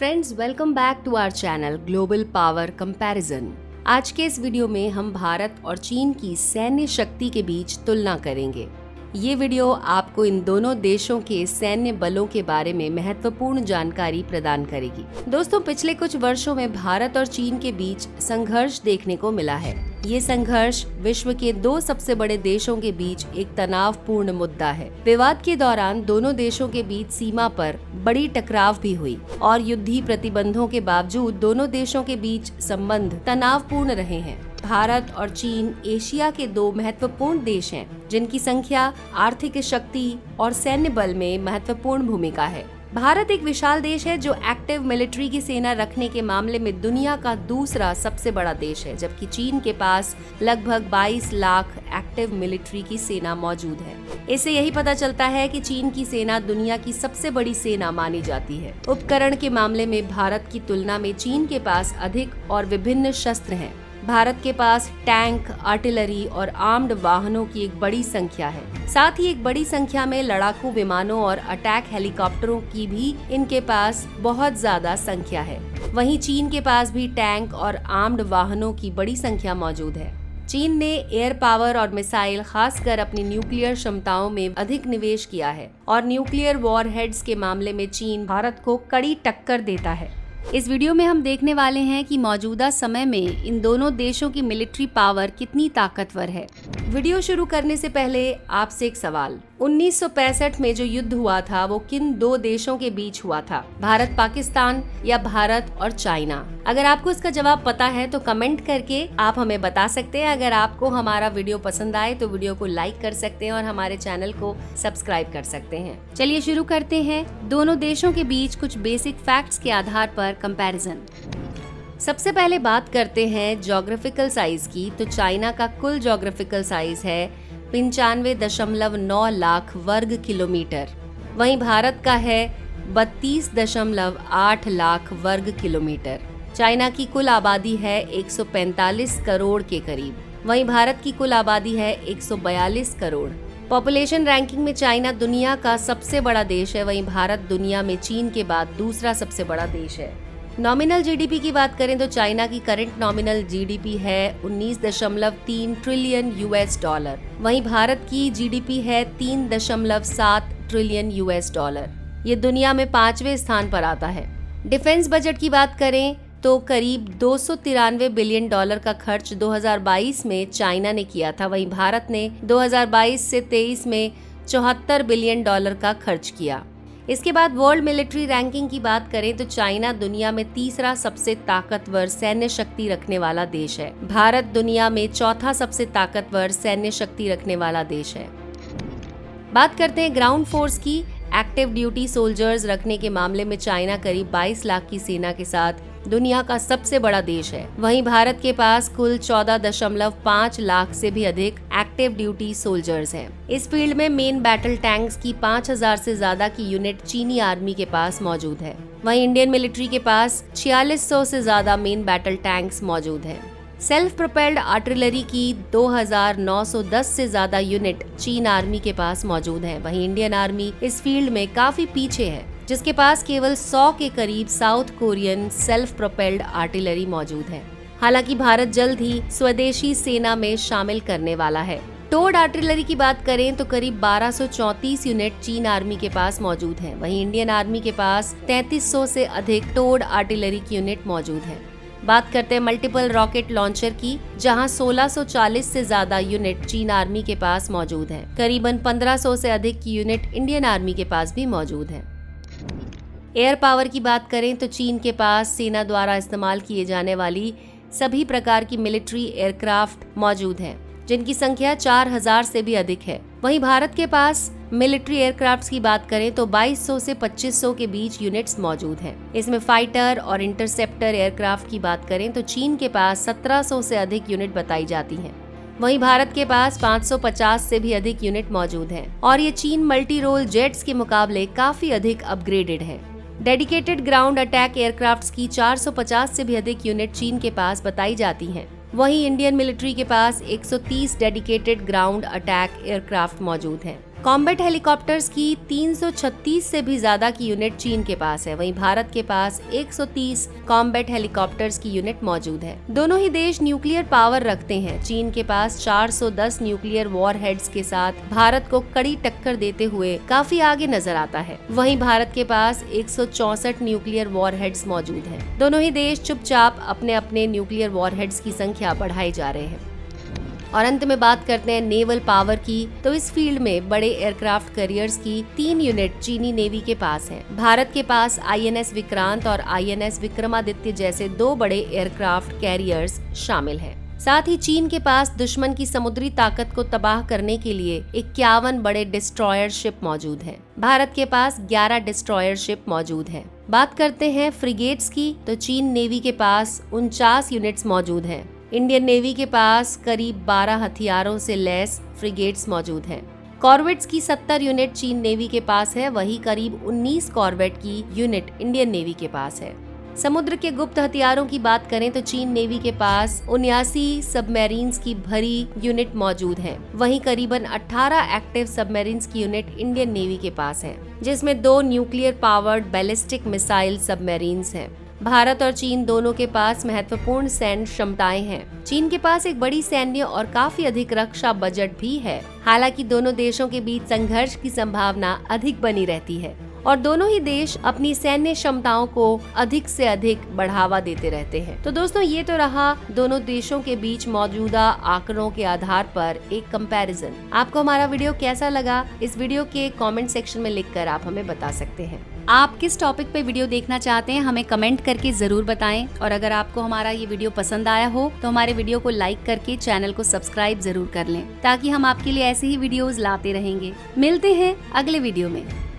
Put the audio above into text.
Friends, welcome back to our channel global power comparison. आज के इस वीडियो में हम भारत और चीन की सैन्य शक्ति के बीच तुलना करेंगे। ये वीडियो आपको इन दोनों देशों के सैन्य बलों के बारे में महत्वपूर्ण जानकारी प्रदान करेगी। दोस्तों, पिछले कुछ वर्षों में भारत और चीन के बीच संघर्ष देखने को मिला है। ये संघर्ष विश्व के दो सबसे बड़े देशों के बीच एक तनावपूर्ण मुद्दा है। विवाद के दौरान दोनों देशों के बीच सीमा पर बड़ी टकराव भी हुई और युद्धीय प्रतिबंधों के बावजूद दोनों देशों के बीच संबंध तनावपूर्ण रहे हैं। भारत और चीन एशिया के दो महत्वपूर्ण देश हैं, जिनकी संख्या, आर्थिक शक्ति और सैन्य बल में महत्वपूर्ण भूमिका है। भारत एक विशाल देश है जो एक्टिव मिलिट्री की सेना रखने के मामले में दुनिया का दूसरा सबसे बड़ा देश है, जबकि चीन के पास लगभग 22 लाख एक्टिव मिलिट्री की सेना मौजूद है। इससे यही पता चलता है कि चीन की सेना दुनिया की सबसे बड़ी सेना मानी जाती है। उपकरण के मामले में भारत की तुलना में चीन के पास अधिक और विभिन्न शस्त्र हैं। भारत के पास टैंक, आर्टिलरी और आर्म्ड वाहनों की एक बड़ी संख्या है। साथ ही एक बड़ी संख्या में लड़ाकू विमानों और अटैक हेलीकॉप्टरों की भी इनके पास बहुत ज्यादा संख्या है। वहीं चीन के पास भी टैंक और आर्म्ड वाहनों की बड़ी संख्या मौजूद है। चीन ने एयर पावर और मिसाइल, खासकर अपनी न्यूक्लियर क्षमताओं में अधिक निवेश किया है और न्यूक्लियर वॉरहेड्स के मामले में चीन भारत को कड़ी टक्कर देता है। इस वीडियो में हम देखने वाले हैं कि मौजूदा समय में इन दोनों देशों की मिलिट्री पावर कितनी ताकतवर है। वीडियो शुरू करने से पहले आपसे एक सवाल, 1965 में जो युद्ध हुआ था वो किन दो देशों के बीच हुआ था? भारत पाकिस्तान या भारत और चाइना? अगर आपको इसका जवाब पता है तो कमेंट करके आप हमें बता सकते हैं। अगर आपको हमारा वीडियो पसंद आए तो वीडियो को लाइक कर सकते हैं और हमारे चैनल को सब्सक्राइब कर सकते हैं। चलिए शुरू करते हैं दोनों देशों के बीच कुछ बेसिक फैक्ट्स के आधार पर कंपैरिजन। सबसे पहले बात करते हैं ज्योग्राफिकल साइज की, तो चाइना का कुल ज्योग्राफिकल साइज है 95.9 लाख वर्ग किलोमीटर। वहीं भारत का है 32.8 लाख वर्ग किलोमीटर। चाइना की कुल आबादी है 145 करोड़ के करीब। वहीं भारत की कुल आबादी है 142 करोड़। पॉपुलेशन रैंकिंग में चाइना दुनिया का सबसे बड़ा देश है। वहीं भारत दुनिया में चीन के बाद दूसरा सबसे बड़ा देश है। नॉमिनल जीडीपी की बात करें तो चाइना की करंट नॉमिनल जीडीपी है 19.3 ट्रिलियन यूएस डॉलर। वहीं भारत की जीडीपी है 3.7 ट्रिलियन यूएस डॉलर। ये दुनिया में 5वें स्थान पर आता है। डिफेंस बजट की बात करें तो करीब 293 बिलियन डॉलर का खर्च 2022 में चाइना ने किया था। वहीं भारत ने 2022 से 23 में 74 बिलियन डॉलर का खर्च किया। इसके बाद वर्ल्ड मिलिट्री रैंकिंग की बात करें तो चाइना दुनिया में तीसरा सबसे ताकतवर सैन्य शक्ति रखने वाला देश है। भारत दुनिया में चौथा सबसे ताकतवर सैन्य शक्ति रखने वाला देश है। बात करते हैं ग्राउंड फोर्स की। एक्टिव ड्यूटी सोल्जर्स रखने के मामले में चाइना करीब 22 लाख की सेना के साथ दुनिया का सबसे बड़ा देश है। वहीं भारत के पास कुल 14.5 लाख से भी अधिक एक्टिव ड्यूटी सोल्जर्स हैं। इस फील्ड में मेन बैटल टैंक्स की 5000 से ज्यादा की यूनिट चीनी आर्मी के पास मौजूद है। वहीं इंडियन मिलिट्री के पास 4600 से ज्यादा मेन बैटल टैंक्स मौजूद हैं। सेल्फ प्रोपेल्ड आर्टिलरी की 2910 से ज्यादा यूनिट चीन आर्मी के पास मौजूद है। वहीं इंडियन आर्मी इस फील्ड में काफी पीछे है, जिसके पास केवल 100 के करीब south Korean self propelled artillery मौजूद है। हालांकि भारत जल्द ही स्वदेशी सेना में शामिल करने वाला है। टोड आर्टिलरी की बात करें तो करीब 1234 यूनिट चीन आर्मी के पास मौजूद है। वहीं इंडियन आर्मी के पास 3300 से अधिक टोड आर्टिलरी की यूनिट मौजूद है। बात करते हैं मल्टीपल रॉकेट लॉन्चर की, जहां 1640 से ज्यादा यूनिट चीन आर्मी के पास मौजूद है। करीबन 1500 से अधिक की यूनिट इंडियन आर्मी के पास भी मौजूद है। एयर पावर की बात करें तो चीन के पास सेना द्वारा इस्तेमाल किए जाने वाली सभी प्रकार की मिलिट्री एयरक्राफ्ट मौजूद हैं, जिनकी संख्या 4000 से भी अधिक है। वहीं भारत के पास मिलिट्री एयरक्राफ्ट्स की बात करें तो 2200 से 2500 के बीच यूनिट्स मौजूद हैं। इसमें फाइटर और इंटरसेप्टर एयरक्राफ्ट की बात करें तो चीन के पास 1700 से अधिक यूनिट बताई जाती हैं। वहीं भारत के पास 550 से भी अधिक यूनिट मौजूद हैं और ये चीन मल्टी रोल जेट्स के मुकाबले काफी अधिक अपग्रेडेड है। डेडिकेटेड ग्राउंड अटैक एयरक्राफ्ट्स की 450 से भी अधिक यूनिट चीन के पास बताई जाती हैं। वहीं इंडियन मिलिट्री के पास 130 डेडिकेटेड ग्राउंड अटैक एयरक्राफ्ट मौजूद हैं। कॉम्बैट हेलीकॉप्टर्स की 336 से भी ज्यादा की यूनिट चीन के पास है। वहीं भारत के पास 130 कॉम्बैट हेलीकॉप्टर्स की यूनिट मौजूद है। दोनों ही देश न्यूक्लियर पावर रखते हैं। चीन के पास 410 न्यूक्लियर वॉरहेड्स के साथ भारत को कड़ी टक्कर देते हुए काफी आगे नजर आता है। वहीं भारत के पास 164 न्यूक्लियर वॉरहेड्स मौजूद हैं। दोनों ही देश चुपचाप अपने अपने न्यूक्लियर वॉरहेड्स की संख्या बढ़ाई जा रहे हैं। और अंत में बात करते हैं नेवल पावर की, तो इस फील्ड में बड़े एयरक्राफ्ट कैरियर्स की 3 यूनिट चीनी नेवी के पास है। भारत के पास INS विक्रांत और INS विक्रमादित्य जैसे 2 बड़े एयरक्राफ्ट कैरियर्स शामिल हैं। साथ ही चीन के पास दुश्मन की समुद्री ताकत को तबाह करने के लिए 51 बड़े डिस्ट्रॉयर शिप मौजूद हैं। भारत के पास 11 डिस्ट्रॉयर शिप मौजूद हैं। बात करते हैं फ्रिगेट्स की, तो चीन नेवी के पास 49 यूनिट्स मौजूद हैं। इंडियन नेवी के पास करीब 12 हथियारों से लैस फ्रिगेट्स मौजूद हैं। कॉर्वेट्स की 70 यूनिट चीन नेवी के पास है। वहीं करीब 19 कॉर्वेट की यूनिट इंडियन नेवी के पास है। समुद्र के गुप्त हथियारों की बात करें तो चीन नेवी के पास 79 सबमरीन्स की भरी यूनिट मौजूद है। वहीं करीबन 18 एक्टिव सबमरीन्स की यूनिट इंडियन नेवी के पास है, जिसमें 2 nuclear powered ballistic missile submarines हैं। भारत और चीन दोनों के पास महत्वपूर्ण सैन्य क्षमताएं हैं। चीन के पास एक बड़ी सैन्य और काफी अधिक रक्षा बजट भी है। हालांकि दोनों देशों के बीच संघर्ष की संभावना अधिक बनी रहती है और दोनों ही देश अपनी सैन्य क्षमताओं को अधिक से अधिक बढ़ावा देते रहते हैं। तो दोस्तों, ये तो रहा दोनों देशों के बीच मौजूदा आंकड़ों के आधार पर एक कंपैरिजन। आपको हमारा वीडियो कैसा लगा, इस वीडियो के कमेंट सेक्शन में लिखकर आप हमें बता सकते हैं। आप किस टॉपिक पे वीडियो देखना चाहते हैं हमें कमेंट करके जरूर बताएं। और अगर आपको हमारा ये वीडियो पसंद आया हो तो हमारे वीडियो को लाइक करके चैनल को सब्सक्राइब जरूर कर लें, ताकि हम आपके लिए ऐसे ही वीडियोस लाते रहेंगे। मिलते हैं अगले वीडियो में।